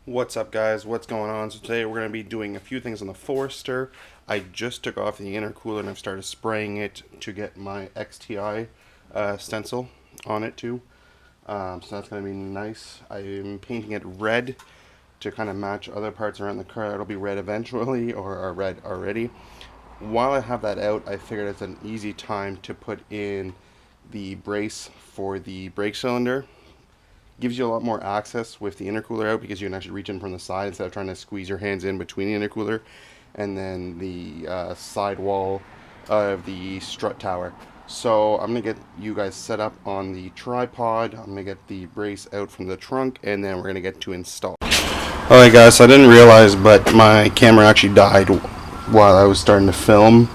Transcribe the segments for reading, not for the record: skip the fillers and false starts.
What's up, guys? What's going on? So today we're going to be doing a few things on the Forester. I just took off the intercooler and I've started spraying it to get my XTI stencil on it too. So that's going to be nice. I'm painting it red to kind of match other parts around the car. It'll be red eventually, or are red already. While I have that out, I figured it's an easy time to put in the brace for the brake cylinder. Gives you a lot more access with the intercooler out because you can actually reach in from the side instead of trying to squeeze your hands in between the intercooler and then the side wall of the strut tower. So I'm going to get you guys set up on the tripod. I'm going to get the brace out from the trunk and then we're going to get to install. Alright guys, so I didn't realize, but my camera actually died while I was starting to film.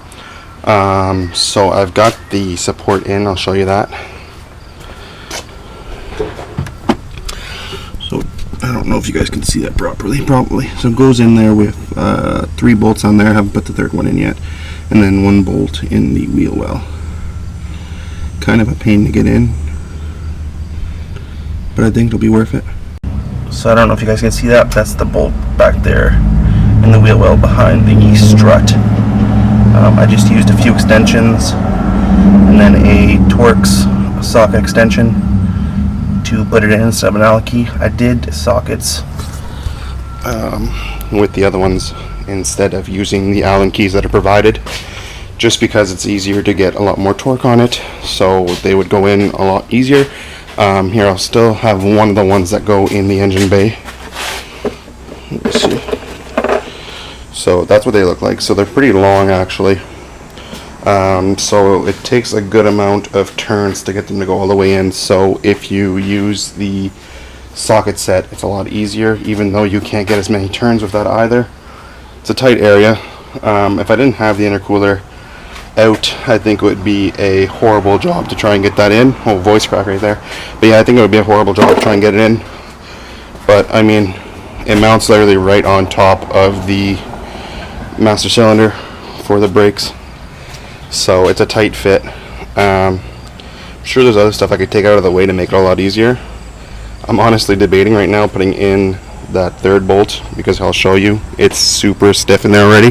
So I've got the support in, I'll show you that. So I don't know if you guys can see that properly. Probably. So it goes in there with 3 bolts on there. I haven't put the 3rd one in yet. And then 1 bolt in the wheel well. Kind of a pain to get in, but I think it'll be worth it. So I don't know if you guys can see that. That's the bolt back there in the wheel well behind the strut. I just used a few extensions and then a Torx socket extension to put it in instead of an Allen key. I did sockets with the other ones instead of using the Allen keys that are provided, just because it's easier to get a lot more torque on it, so they would go in a lot easier. Here I'll still have one of the ones that go in the engine bay. Let's see. So that's what they look like. So they're pretty long actually. So it takes a good amount of turns to get them to go all the way in. So if you use the socket set, it's a lot easier, even though you can't get as many turns with that either. It's a tight area. If I didn't have the intercooler out, I think it would be a horrible job to try and get that in. Oh, voice crack right there. But yeah, I think it would be a horrible job to try and get it in. But I mean, it mounts literally right on top of the master cylinder for the brakes. So it's a tight fit. I'm sure there's other stuff I could take out of the way to make it a lot easier. I'm honestly debating right now putting in that 3rd bolt because I'll show you it's super stiff in there already.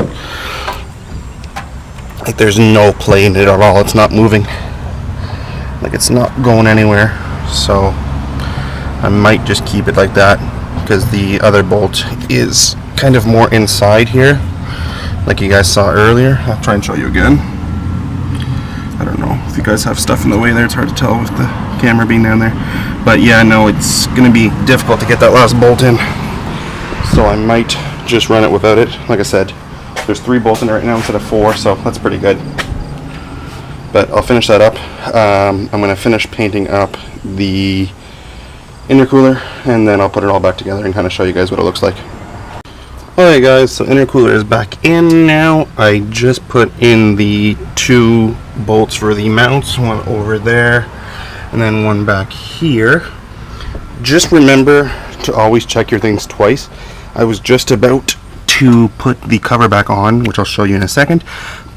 Like there's no play in it at all. It's not moving. Like it's not going anywhere. So I might just keep it like that because the other bolt is kind of more inside here, like you guys saw earlier. I'll try and show you again. I don't know if you guys have stuff in the way there. It's hard to tell with the camera being down there. But yeah, no, it's going to be difficult to get that last bolt in. So I might just run it without it. Like I said, there's 3 bolts in it right now instead of 4, so that's pretty good. But I'll finish that up. I'm going to finish painting up the intercooler, and then I'll put it all back together and kind of show you guys what it looks like. Alright guys, so intercooler is back in now. I just put in the 2 bolts for the mounts, one over there and then one back here. Just remember to always check your things twice. I was just about to put the cover back on, which I'll show you in a second,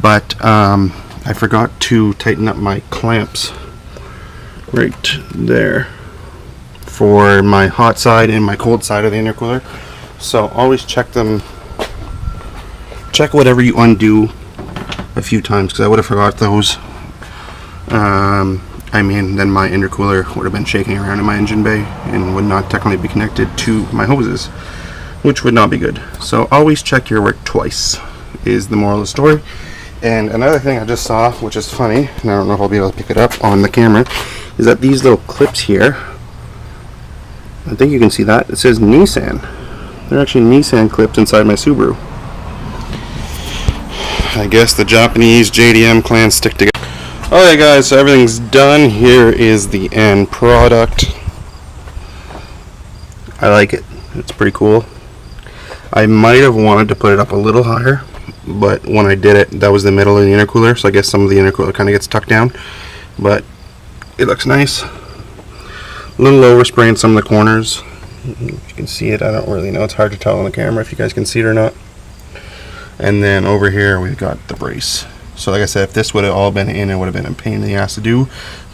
but I forgot to tighten up my clamps right there for my hot side and my cold side of the intercooler. So always check them, check whatever you undo a few times, because I would have forgot those. I mean, then my intercooler would have been shaking around in my engine bay and would not technically be connected to my hoses, which would not be good. So always check your work twice is the moral of the story. And another thing I just saw, which is funny, and I don't know if I'll be able to pick it up on the camera, is that these little clips here, I think you can see that, it says Nissan. They're actually Nissan clips inside my Subaru. I guess the Japanese JDM clans stick together. Alright guys, so everything's done. Here is the end product. I like it. It's pretty cool. I might have wanted to put it up a little higher, but when I did it, that was the middle of the intercooler, so I guess some of the intercooler kind of gets tucked down. But it looks nice. A little overspray in some of the corners. If you can see it, I don't really know. It's hard to tell on the camera if you guys can see it or not. And then over here we've got the brace. So like I said, if this would have all been in, it would have been a pain in the ass to do.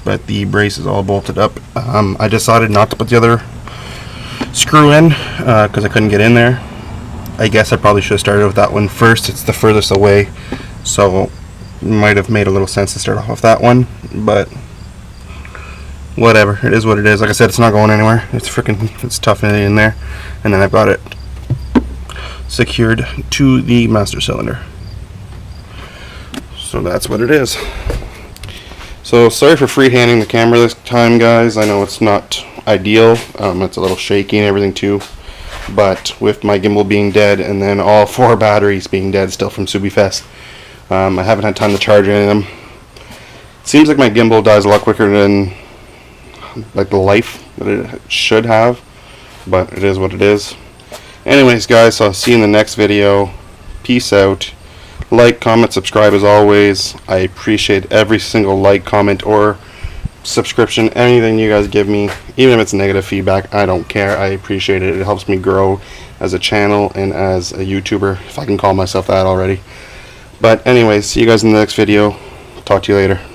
But the brace is all bolted up. I decided not to put the other screw in because I couldn't get in there. I guess I probably should have started with that one first. It's the furthest away, so might have made a little sense to start off with that one, but whatever, it is what it is. Like I said, it's not going anywhere. It's tough in there. And then I've got it secured to the master cylinder. So that's what it is. So sorry for freehanding the camera this time, guys. I know it's not ideal. It's a little shaky and everything too. But with my gimbal being dead and then all 4 batteries being dead still from SubiFest, I haven't had time to charge any of them. It seems like my gimbal dies a lot quicker than like the life that it should have, but it is what it is. Anyways, guys, so I'll see you in the next video. Peace out. Like, comment, subscribe as always. I appreciate every single like, comment, or subscription, anything you guys give me, even if it's negative feedback. I don't care. I appreciate it. It helps me grow as a channel and as a YouTuber, if I can call myself that already. But anyways, see you guys in the next video. Talk to you later.